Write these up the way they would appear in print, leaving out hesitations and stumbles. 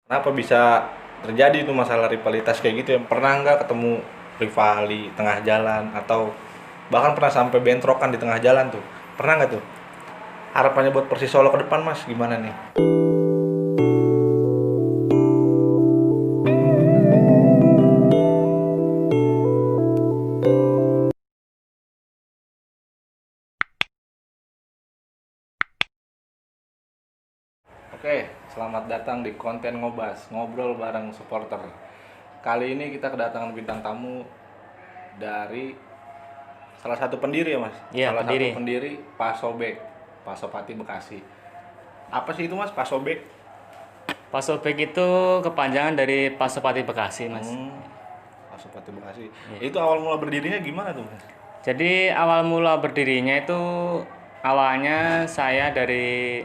Kenapa bisa terjadi itu masalah rivalitas kayak gitu ya? Pernah nggak ketemu rival di tengah jalan atau bahkan pernah sampai bentrokan di tengah jalan tuh? Pernah nggak tuh? Harapannya buat Persis Solo ke depan Mas gimana nih? Oke, selamat datang di konten Ngobas, ngobrol bareng supporter. Kali ini kita kedatangan bintang tamu dari salah satu pendiri ya Mas? Iya, Salah satu pendiri. pendiri Pasobek, Pasopati Bekasi. Apa sih itu Mas, Pasobek? Pasobek itu kepanjangan dari Pasopati Bekasi, Mas. Hmm, Pasopati Bekasi. Iya. Itu awal mula berdirinya gimana tuh Mas? Jadi awal mula berdirinya itu awalnya saya dari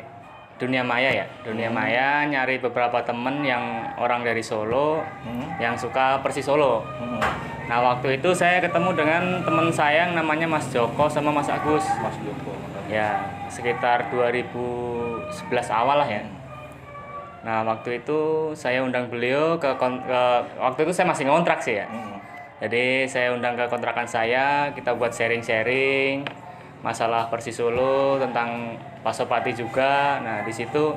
dunia maya ya. Dunia maya nyari beberapa temen yang orang dari Solo Hmm, yang suka Persis Solo. hmm, Nah, waktu itu saya ketemu dengan teman saya yang namanya Mas Joko sama Mas Agus. Mas Joko. Ya, sekitar 2011 awal lah ya. Nah, waktu itu saya undang beliau waktu itu saya masih ngontrak sih ya. Hmm, Jadi saya undang ke kontrakan saya, kita buat sharing-sharing masalah Persis Solo tentang Pasopati juga. Nah, di situ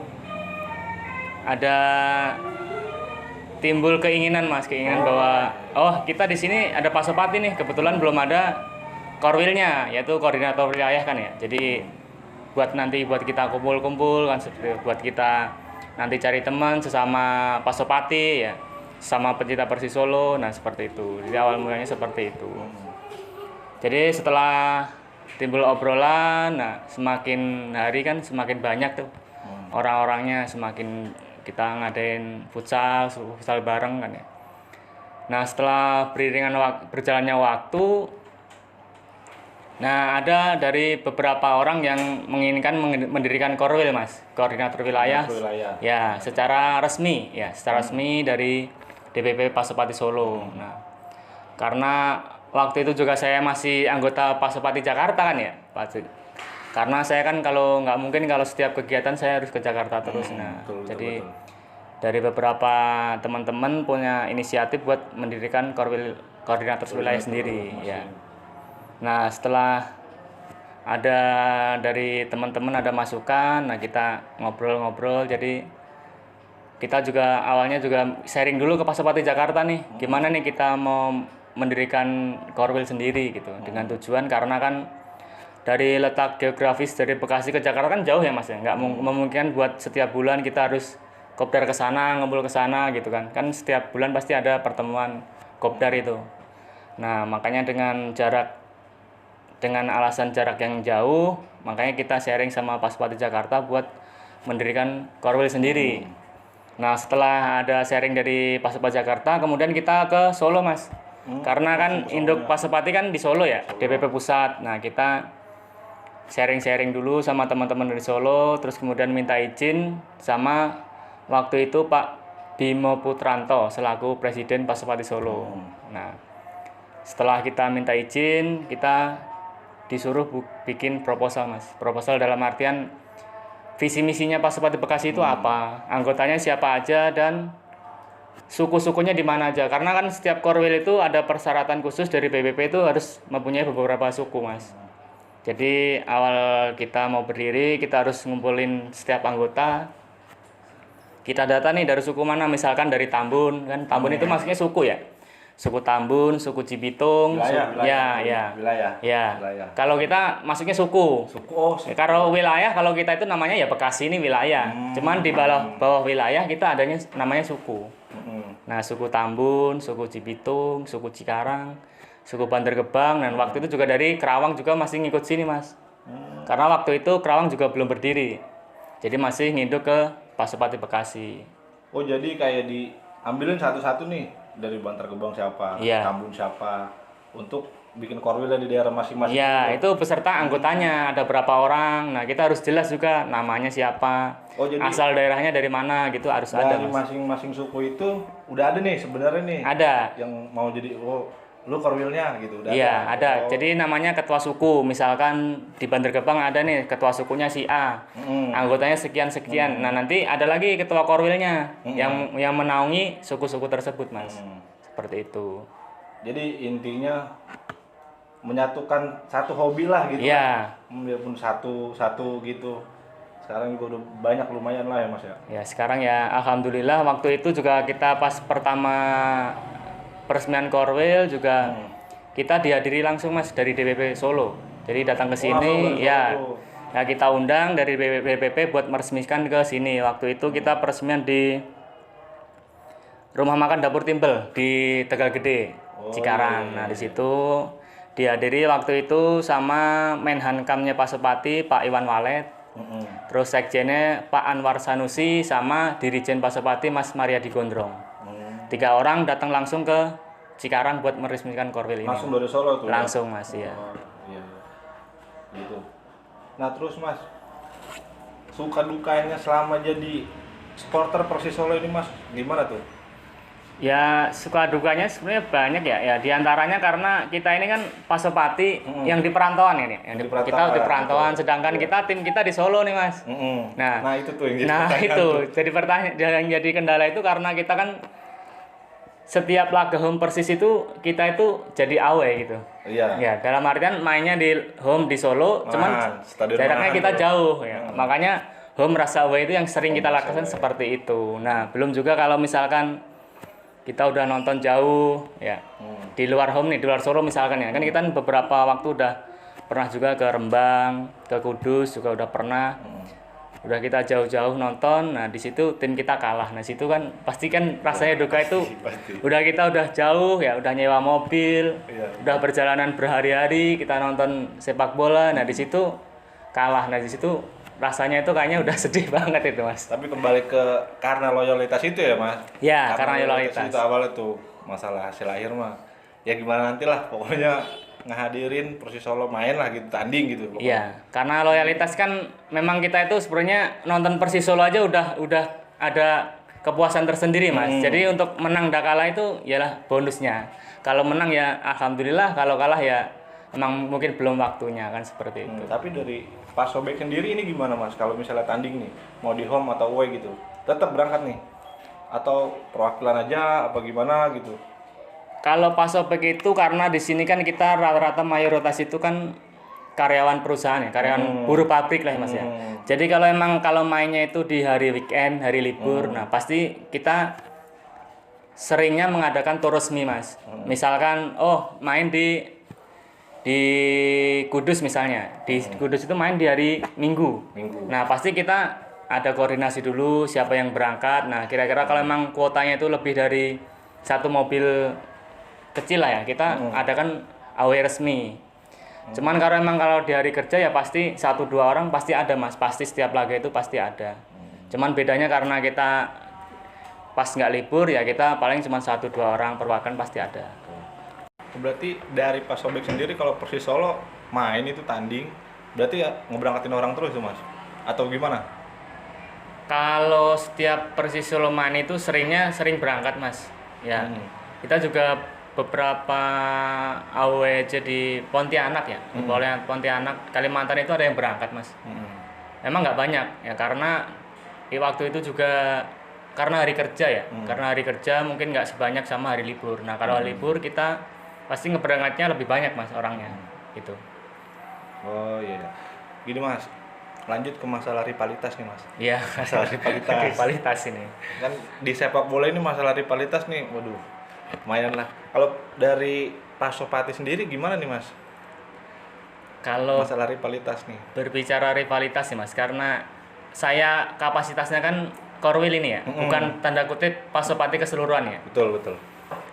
ada timbul keinginan Mas, keinginan bahwa kita di sini ada Pasopati nih, kebetulan belum ada korwilnya, yaitu koordinator wilayah kan ya. Jadi buat kita kumpul-kumpul kan, buat kita nanti cari teman sesama Pasopati ya, sama pencinta Persis Solo. Nah, seperti itu. Jadi awal mulanya seperti itu. Jadi setelah timbul obrolan, nah semakin hari kan semakin banyak tuh orang-orangnya, semakin kita ngadain futsal bareng kan ya. Nah, setelah berjalannya waktu, nah ada dari beberapa orang yang menginginkan mendirikan Korwil Mas, koordinator wilayah. Koordinator wilayah. Ya, secara resmi ya, secara resmi dari DPP Pasopati Solo. Nah, karena waktu itu juga saya masih anggota Pasopati Jakarta kan ya, Pak. Karena saya kan kalau setiap kegiatan saya harus ke Jakarta terus. Nah, betul, jadi betul. dari beberapa teman-teman punya inisiatif buat mendirikan koordinator wilayah sendiri ya. Nah, setelah ada dari teman-teman ada masukan, nah kita ngobrol-ngobrol, jadi kita juga awalnya juga sharing dulu ke Pasopati Jakarta nih, gimana nih kita mau mendirikan Korwil sendiri gitu, dengan tujuan karena kan dari letak geografis dari Bekasi ke Jakarta kan jauh ya Mas ya, nggak memungkinkan buat setiap bulan kita harus kopdar ke sana, ngumpul ke sana gitu kan, kan setiap bulan pasti ada pertemuan kopdar itu. Nah, makanya dengan alasan jarak yang jauh, makanya kita sharing sama Pasopati Jakarta buat mendirikan Korwil sendiri. Nah, setelah ada sharing dari Pasopati Jakarta, kemudian kita ke Solo, Mas. Karena kan induk Pasopati kan di Solo ya, DPP Pusat. Nah, kita sharing-sharing dulu sama teman-teman dari Solo, terus kemudian minta izin sama waktu itu Pak Bimo Putranto selaku Presiden Pasopati Solo. Nah, setelah kita minta izin, kita disuruh bikin proposal Mas. Proposal dalam artian visi misinya Pasopati Bekasi itu apa, anggotanya siapa aja, dan suku-sukunya di mana aja. Karena kan setiap korwil itu ada persyaratan khusus dari PBB itu harus mempunyai beberapa suku Mas. Jadi awal kita mau berdiri, kita harus ngumpulin setiap anggota. Kita data nih dari suku mana, misalkan dari Tambun, kan Tambun itu maksudnya suku ya. Suku Tambun, suku Cibitung, Wilayah. Kalau kita masuknya suku. Suku. Kalau wilayah, kalau kita itu namanya ya Bekasi ini wilayah. Cuman di bawah wilayah kita adanya namanya suku. Nah, suku Tambun, suku Cibitung, suku Cikarang, suku Bantar Gebang, dan waktu itu juga dari Kerawang juga masih ngikut sini Mas. Karena waktu itu Kerawang juga belum berdiri. Jadi masih nginduk ke Pasopati Bekasi. Oh, jadi kayak diambilin satu-satu nih dari Bantar Gebang siapa, Iya. Tambun siapa, untuk bikin korwil di daerah masing-masing. Ya, itu beserta anggotanya ada berapa orang. Nah, kita harus jelas juga namanya siapa, Oh, jadi asal daerahnya dari mana gitu harus ada dari Mas. masing-masing suku itu udah ada nih sebenarnya nih. Ada. Yang mau jadi lu korwilnya gitu. Udah Iya, ada. Oh. Jadi namanya ketua suku. Misalkan di Bantar Gebang ada nih ketua sukunya si A. Anggotanya sekian-sekian. Nah, nanti ada lagi ketua korwilnya yang menaungi suku-suku tersebut, Mas. Seperti itu. Jadi intinya menyatukan satu hobi lah gitu. Iya. Biarpun satu gitu. Sekarang juga udah banyak lumayan lah ya Mas ya. Ya, sekarang ya alhamdulillah waktu itu juga kita pas pertama peresmian korwil juga kita dihadiri langsung Mas dari DPP Solo. Jadi datang ke sini dari ya. Solo. Ya kita undang dari BPP buat meresmikan ke sini. Waktu itu kita peresmian di Rumah Makan Dapur Timbel di Tegal Gede, Cikarang. Nah, di situ dihadiri waktu itu sama Menhankamnya Pak Supati, Pak Iwan Walet. Terus sekjennya Pak Anwar Sanusi sama Dirijen Pak Supati Mas Mariadi Gondrong. 3 orang datang langsung ke Cikarang buat meresmikan korwil ini. Langsung dari Solo tuh. Langsung Mas ya. Oh, iya. Gitu. Nah, terus Mas, suka dukanya selama jadi supporter Persis Solo ini Mas, gimana tuh? Ya suka dukanya sebenarnya banyak ya. Ya diantaranya karena kita ini kan Pasopati yang di perantauan ini. Kita di perantauan, sedangkan kita tim kita di Solo nih Mas. Nah itu tuh yang jadi Nah pertanyaan itu tuh. jadi pertanyaan yang jadi kendala itu karena kita kan setiap laga home Persis itu kita itu jadi away gitu. Iya. Ya dalam artian mainnya di home di Solo, cuman Stadion jaraknya Manahan kita tuh. jauh ya. Makanya home rasa away itu yang sering kita lakukan seperti itu. Nah belum juga kalau misalkan kita udah nonton jauh ya di luar home nih, di luar Solo misalkan ya, kan kita beberapa waktu udah pernah juga ke Rembang, ke Kudus juga udah pernah. Udah kita jauh-jauh nonton, nah di situ tim kita kalah. Nah situ kan pasti kan rasanya duka itu pasti. udah kita udah jauh ya, udah nyewa mobil, Iya. udah perjalanan berhari-hari kita nonton sepak bola. Nah di situ kalah. Nah di situ rasanya itu kayaknya udah sedih banget itu Mas. Tapi kembali ke karena loyalitas itu ya Mas. Ya, karena loyalitas. Itu awalnya tuh masalah hasil akhir mah. Ya gimana nanti lah, pokoknya ngehadirin Persis Solo main lah gitu, tanding gitu. Pokoknya. Iya, karena loyalitas kan memang kita itu sebenarnya nonton Persis Solo aja udah ada kepuasan tersendiri Mas. Jadi untuk menang dan kalah itu ialah bonusnya. Kalau menang ya alhamdulillah, kalau kalah ya emang mungkin belum waktunya kan seperti itu. Tapi dari Pak Sobek sendiri ini gimana Mas? Kalau misalnya tanding nih, mau di home atau away gitu, tetap berangkat nih? Atau perwakilan aja apa gimana gitu? Kalau Pak Sobek itu karena di sini kan kita rata-rata mayoritas itu kan karyawan perusahaan ya, karyawan buruh pabrik lah ya Mas ya. Jadi kalau mainnya itu di hari weekend, hari libur, nah pasti kita seringnya mengadakan tour resmi Mas. Misalkan main di Kudus misalnya. Di Kudus itu main di hari Minggu. Nah, pasti kita ada koordinasi dulu siapa yang berangkat. Nah, kira-kira kalau memang kuotanya itu lebih dari satu mobil kecil lah ya, kita adakan away resmi. Cuman kalau di hari kerja ya pasti 1-2 orang pasti ada Mas. Pasti setiap laga itu pasti ada. Cuman bedanya karena kita pas nggak libur ya kita paling cuma 1-2 orang perwakilan pasti ada. Berarti dari Pak Sobek sendiri kalau Persis Solo main itu tanding, berarti ya ngeberangkatin orang terus tuh Mas? Atau gimana? Kalau setiap Persis Solo main itu sering berangkat Mas. Ya. Kita juga beberapa AWC di Pontianak ya. Di Pontianak, Kalimantan itu ada yang berangkat Mas. Emang nggak banyak ya karena di waktu itu juga karena hari kerja ya. Karena hari kerja mungkin nggak sebanyak sama hari libur. Nah kalau hari libur kita pasti ngeberangkatnya lebih banyak Mas orangnya gitu. Oh iya. Gini Mas, lanjut ke masalah rivalitas nih Mas. Iya, Masalah rivalitas. rivalitas ini. Kan di sepak bola ini masalah rivalitas nih, waduh, lumayan lah. Kalau dari Pak Sopati sendiri gimana nih Mas? Kalau Masalah rivalitas nih. berbicara rivalitas sih Mas, karena saya kapasitasnya kan korwil ini ya, bukan tanda kutip Pasopati keseluruhan ya. Betul, betul.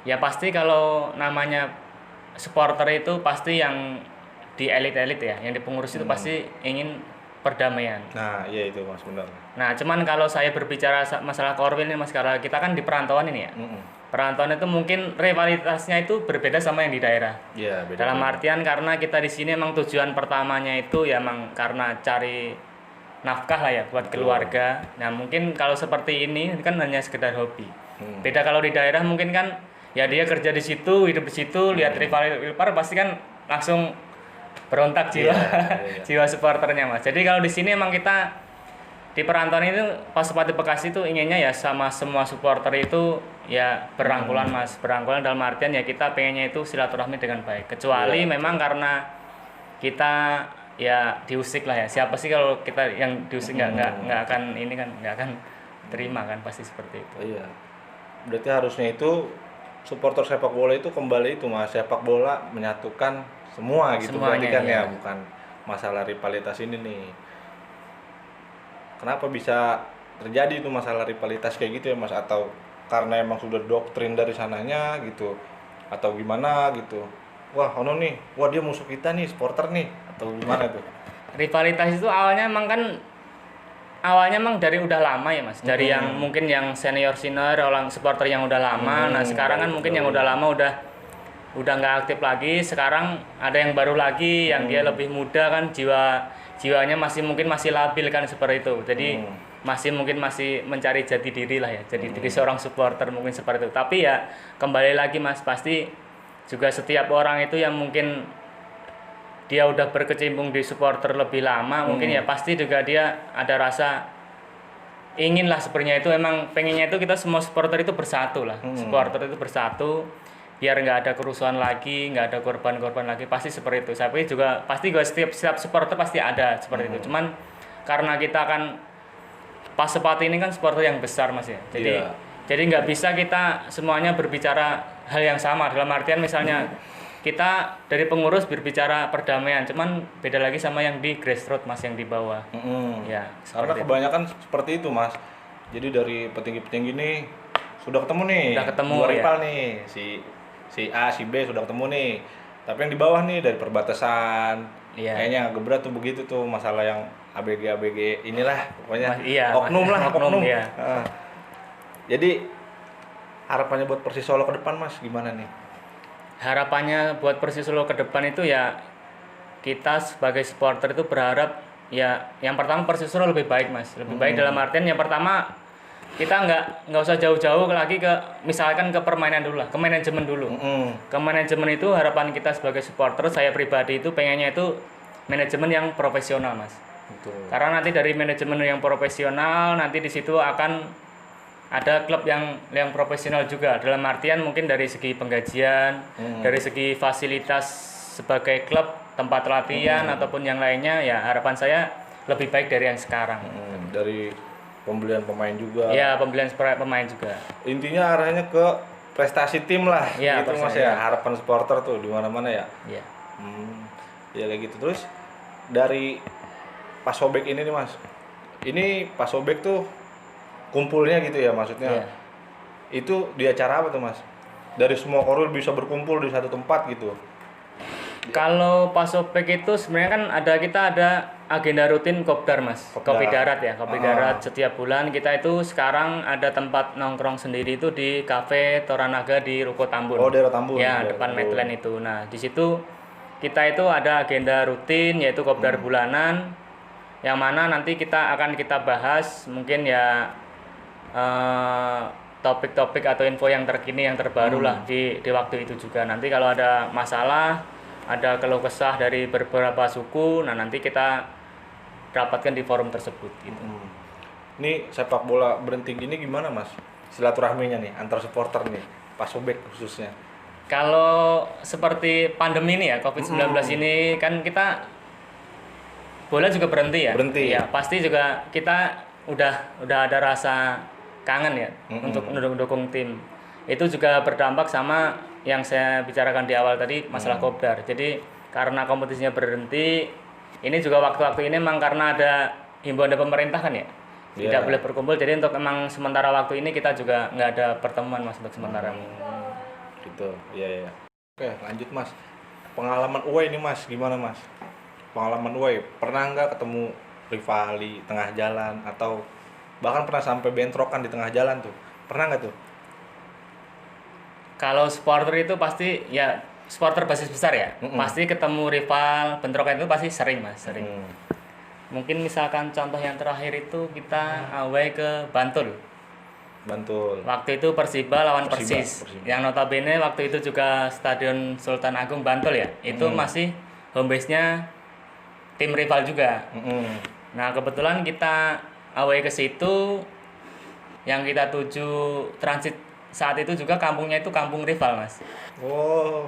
Ya pasti kalau namanya supporter itu pasti yang di elit-elit ya, yang di pengurus itu pasti ingin perdamaian. Nah, iya itu Mas, benar. Nah, cuman kalau saya berbicara masalah korwil ini Mas, karena kita kan di perantauan ini ya. Perantauan itu mungkin rivalitasnya itu berbeda sama yang di daerah. Iya, beda. Dalam artian karena kita di sini emang tujuan pertamanya itu ya emang karena cari nafkah lah ya buat keluarga. Nah, mungkin kalau seperti ini kan hanya sekedar hobi. Beda kalau di daerah mungkin kan ya dia kerja di situ, hidup di situ, lihat rival pasti kan langsung berontak jiwa jiwa supporternya Mas. Jadi kalau di sini emang kita di perantauan itu Pasupati Bekasi itu inginnya ya sama semua supporter itu ya berangkulan Mas, berangkulan dalam artian ya kita pengennya itu silaturahmi dengan baik. Kecuali memang karena kita ya diusik lah ya. Siapa sih kalau kita yang diusik nggak akan ini kan nggak akan terima kan, pasti seperti itu. Iya. Berarti harusnya itu supporter sepak bola itu kembali itu Mas, sepak bola menyatukan semua gitu berarti kan ya, bukan masalah rivalitas ini nih. Kenapa bisa terjadi itu masalah rivalitas kayak gitu ya Mas, atau karena emang sudah doktrin dari sananya gitu atau gimana gitu? Wah, ono nih, wah dia musuh kita nih, supporter nih, atau gimana tuh? Rivalitas itu awalnya emang dari udah lama ya Mas, dari yang mungkin yang senior orang supporter yang udah lama. Nah sekarang kan mungkin yang udah lama udah nggak aktif lagi. Sekarang ada yang baru lagi yang dia lebih muda kan, jiwanya masih labil kan seperti itu. Jadi mungkin masih mencari jati diri lah ya, jadi diri seorang supporter mungkin seperti itu. Tapi ya kembali lagi Mas, pasti juga setiap orang itu yang mungkin dia udah berkecimpung di supporter lebih lama, mungkin ya pasti juga dia ada rasa ingin lah sebenarnya itu, emang pengennya itu kita semua supporter itu bersatu lah, supporter itu bersatu biar nggak ada kerusuhan lagi, nggak ada korban-korban lagi, pasti seperti itu. Tapi juga pasti setiap supporter pasti ada seperti itu. Cuman karena kita kan Pasupati ini kan supporter yang besar Mas ya, jadi nggak bisa kita semuanya berbicara hal yang sama, dalam artian misalnya kita dari pengurus berbicara perdamaian, cuman beda lagi sama yang di grassroots Mas, yang di bawah. Ya, karena kebanyakan seperti itu Mas. Jadi dari petinggi-petinggi nih sudah ketemu nih, dua rival nih, si A, si B sudah ketemu nih. Tapi yang di bawah nih dari perbatasan, kayaknya agak berat tuh begitu tuh, masalah yang ABG inilah pokoknya, oknum. Ya. Jadi harapannya buat Persis Solo ke depan Mas gimana nih? Harapannya buat Persis Solo ke depan itu ya kita sebagai supporter itu berharap ya yang pertama Persis Solo lebih baik Mas, lebih baik dalam artian yang pertama kita nggak usah jauh-jauh lagi ke misalkan ke permainan dulu lah, ke manajemen dulu. Ke manajemen itu harapan kita sebagai supporter, saya pribadi itu pengennya itu manajemen yang profesional Mas. Betul. Karena nanti dari manajemen yang profesional nanti di situ akan ada klub yang profesional juga, dalam artian mungkin dari segi penggajian, dari segi fasilitas sebagai klub, tempat latihan ataupun yang lainnya, ya harapan saya lebih baik dari yang sekarang. Dari pembelian pemain juga. Iya, pembelian pemain juga. Intinya arahnya ke prestasi tim lah, gitu Mas ya. Harapan supporter tuh di mana-mana ya. Iya. Ya kayak gitu. Terus dari Pasobek ini nih Mas, ini Pasobek tuh kumpulnya gitu ya maksudnya. Itu di acara apa tuh Mas? Dari semua korwil bisa berkumpul di satu tempat gitu. Kalau Pasobek itu sebenarnya kan kita ada agenda rutin Kopdar Mas, Kopi Darat ya, Kopi Darat setiap bulan. Kita itu sekarang ada tempat nongkrong sendiri itu di Cafe Toranaga di Ruko Tambun. Oh, daerah Tambun. Ya, depan Medland itu. Nah, di situ kita itu ada agenda rutin yaitu Kopdar bulanan, yang mana nanti kita bahas mungkin ya topik-topik atau info yang terkini yang terbaru lah di waktu itu juga. Nanti kalau ada masalah, ada keluh kesah dari beberapa suku, nah nanti kita dapatkan di forum tersebut gitu. Ini sepak bola berhenti gini gimana Mas? Silaturahminya nih antar supporter nih, Pasobek khususnya. Kalau seperti pandemi ini ya, COVID-19 ini kan kita bola juga berhenti ya. Ya, pasti juga kita udah ada rasa kangen ya untuk mendukung tim. Itu juga berdampak sama yang saya bicarakan di awal tadi, masalah Kopdar. Jadi karena kompetisinya berhenti, ini juga waktu-waktu ini memang karena ada himbauan dari pemerintah kan ya, tidak boleh berkumpul. Jadi untuk emang sementara waktu ini kita juga nggak ada pertemuan Mas untuk sementara. Gitu, iya. Oke, lanjut Mas. Pengalaman away ini Mas, gimana Mas? Pengalaman away, pernah nggak ketemu rival di tengah jalan atau bahkan pernah sampai bentrokan di tengah jalan tuh? Pernah nggak tuh? Kalau supporter itu pasti ya supporter basis besar ya, pasti ketemu rival, bentrokan itu pasti sering Mas, sering. Mungkin misalkan contoh yang terakhir itu kita away ke Bantul. Bantul. Waktu itu Persiba lawan Persiba, Persis. Persiba. Yang notabene waktu itu juga Stadion Sultan Agung Bantul ya. Itu masih home base-nya tim rival juga. Nah, kebetulan kita away ke situ, yang kita tuju transit saat itu juga kampungnya itu kampung rival, Mas. Oh.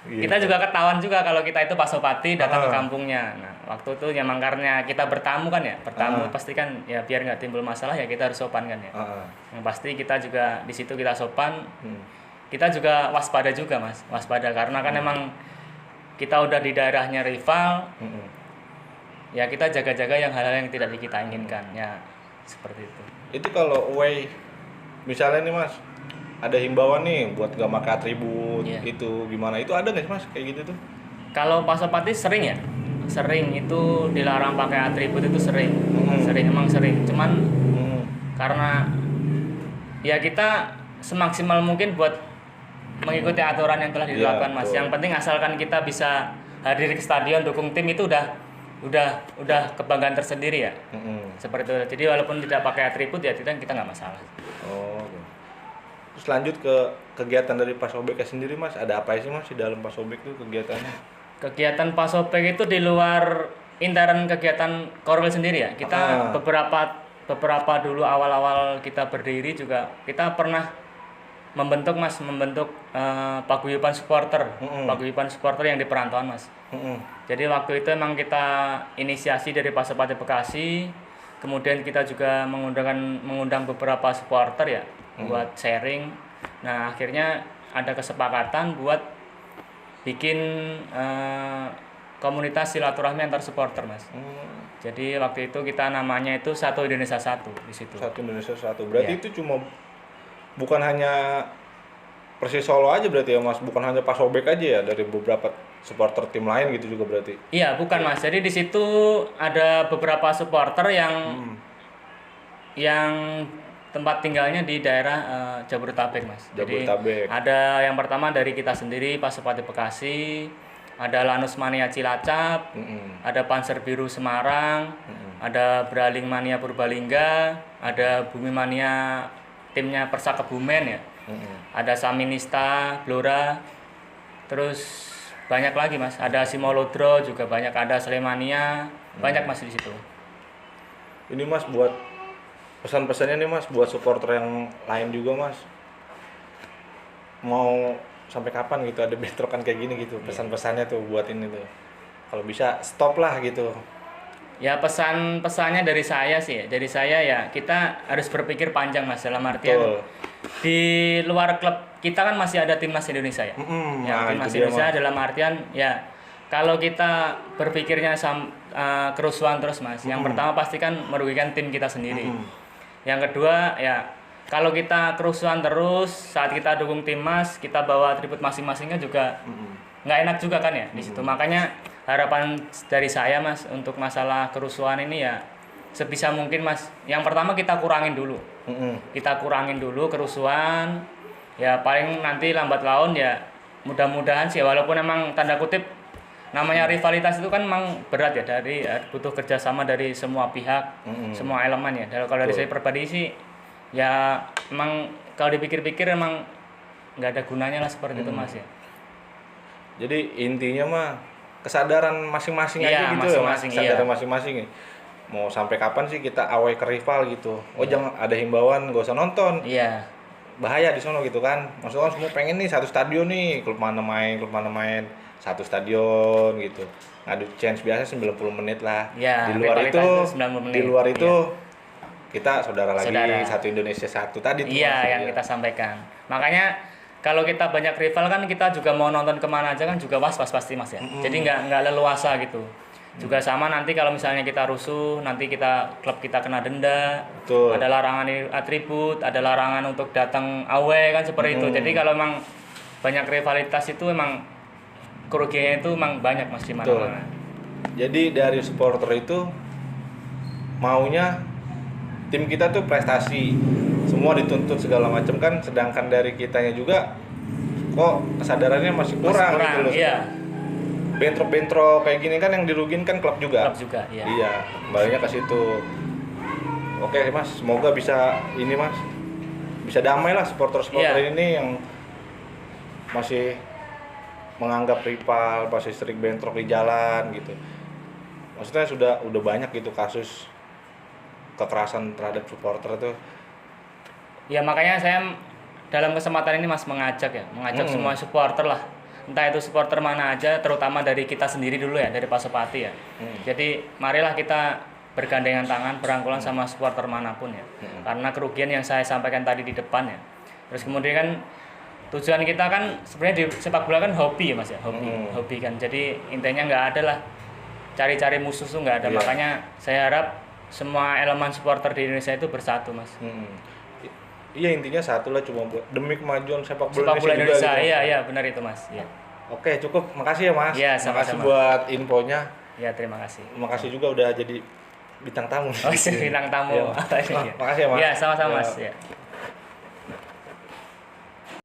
Iya. Kita juga ketahuan juga kalau kita itu Pasopati datang ke kampungnya. Nah, waktu itu ya karena kita bertamu kan ya, pasti kan ya biar nggak timbul masalah ya kita harus sopan kan ya. Yang pasti kita juga di situ kita sopan. Kita juga waspada juga, Mas. Waspada karena kan emang kita udah di daerahnya rival. Ya kita jaga-jaga yang hal-hal yang tidak kita inginkan. Ya seperti itu. Itu kalau away misalnya nih Mas, ada himbauan nih buat gak pakai atribut, itu gimana? Itu ada nggak sih Mas kayak gitu tuh? Kalau Pasopati sering ya, sering itu dilarang pakai atribut itu sering, emang sering. Cuman karena ya kita semaksimal mungkin buat mengikuti aturan yang telah ditetapkan, Mas. Yang penting asalkan kita bisa hadir ke stadion dukung tim itu udah kebanggaan tersendiri ya. Seperti itu. Jadi walaupun tidak pakai atribut ya kita nggak masalah. Oh. Terus lanjut ke kegiatan dari Pasobek sendiri Mas, ada apa sih Mas di dalam Pasobek tuh kegiatannya? Kegiatan Pasobek itu di luar intern kegiatan Korwil sendiri ya. Kita beberapa dulu awal-awal kita berdiri juga kita pernah membentuk paguyuban supporter. Paguyuban supporter yang di perantauan, Mas. Jadi waktu itu emang kita inisiasi dari Pasopati Bekasi, kemudian kita juga mengundang beberapa supporter ya buat sharing. Nah, akhirnya ada kesepakatan buat bikin komunitas silaturahmi antar supporter, Mas. Jadi waktu itu kita namanya itu Satu Indonesia Satu di situ. Satu Indonesia Satu. Berarti itu cuma bukan hanya Persis Solo aja berarti ya Mas, bukan hanya Pasobek aja ya, dari beberapa supporter tim lain gitu juga berarti. Iya, bukan Mas. Jadi di situ ada beberapa supporter yang tempat tinggalnya di daerah Jabodetabek, Mas. Jabodetabek. Jadi ada yang pertama dari kita sendiri Pasopati Bekasi, ada Lanus Mania Cilacap, ada Panzer Biru Semarang, ada Braling Mania Purbalingga, ada Bumi Mania timnya Persa Kebumen ya. Ada Saminista, Blora, terus banyak lagi Mas. Ada Simolodro juga banyak, ada Slemania, banyak Mas di situ. Ini Mas buat pesan-pesannya nih Mas buat supporter yang lain juga Mas. Mau sampai kapan gitu ada bentrokan kayak gini gitu, pesan-pesannya tuh buat ini tuh. Kalau bisa stop lah gitu. Ya pesan-pesannya dari saya sih, dari saya ya kita harus berpikir panjang Mas, dalam artian di luar klub kita kan masih ada timnas Indonesia ya. Timnas Indonesia dalam artian ya kalau kita berpikirnya kerusuhan terus Mas, yang pertama pasti kan merugikan tim kita sendiri. Yang kedua ya kalau kita kerusuhan terus saat kita dukung timnas, kita bawa atribut masing-masingnya juga nggak enak juga kan ya di situ. Makanya harapan dari saya Mas untuk masalah kerusuhan ini ya sebisa mungkin Mas, yang pertama kita kurangin dulu. Kita kurangin dulu kerusuhan. Ya paling nanti lambat laun ya mudah-mudahan sih walaupun emang tanda kutip namanya rivalitas itu kan emang berat ya, dari butuh kerjasama dari semua pihak, semua elemen ya. Kalau dari saya pribadi sih ya emang kalau dipikir-pikir emang nggak ada gunanya lah seperti itu Mas ya. Jadi intinya mah kesadaran masing-masing aja gitu ya Mas, kesadaran masing-masing. Mau sampai kapan sih kita away ke rival gitu? Jangan ada himbauan, gak usah nonton. Iya. Bahaya di sono gitu kan. Maksudnya kan semua pengen nih satu stadion nih, klub mana main, satu stadion gitu. Ngadu chance biasa 90 menit lah. Ya, di luar itu kita saudara lagi, Satu Indonesia Satu tadi tuh. Iya, yang kita sampaikan. Makanya kalau kita banyak rival kan kita juga mau nonton kemana aja kan juga was-was pasti Mas ya. Jadi nggak leluasa gitu. Juga sama nanti kalau misalnya kita rusuh, nanti klub kita kena denda. Betul. Ada larangan atribut, ada larangan untuk datang away kan seperti itu. Jadi kalau emang banyak rivalitas itu emang kerugiannya itu emang banyak Mas di mana-mana. Jadi dari supporter itu maunya tim kita tuh prestasi, semua dituntut segala macam kan, sedangkan dari kitanya juga kok kesadarannya masih kurang gitu loh. Iya. Bentrok kayak gini kan yang dirugiin kan klub juga. Iya. Iya, kembalinya ke situ. Oke Mas, semoga bisa ini Mas, bisa damai lah supporter-supporter Iya. ini yang masih menganggap rival, masih sering bentrok di jalan gitu. Maksudnya udah banyak gitu kasus kekerasan terhadap supporter tuh. Ya makanya saya dalam kesempatan ini Mas mengajak semua supporter lah. Entah itu supporter mana aja, terutama dari kita sendiri dulu ya, dari Pasopati ya. Jadi marilah kita bergandengan tangan, berangkulan sama supporter manapun ya. Karena kerugian yang saya sampaikan tadi di depan ya. Terus kemudian kan tujuan kita kan sebenarnya di sepak bola kan hobi ya Mas ya, hobi kan. Jadi intinya nggak ada lah cari-cari musuh tuh nggak ada. Iya. Makanya saya harap semua elemen supporter di Indonesia itu bersatu Mas. Iya, intinya satu lah, cuma buat demi kemajuan sepak bola Sepak bola Indonesia, juga, gitu. iya benar itu Mas. Ya. Oke, cukup. Makasih ya Mas. Iya, Makasih sama-sama. buat infonya. Ya terima kasih. Makasih juga udah jadi bintang tamu. Oh, bintang tamu. Iya. Iya. Makasih ya Mas. Iya, sama-sama Ya. Mas. Ya.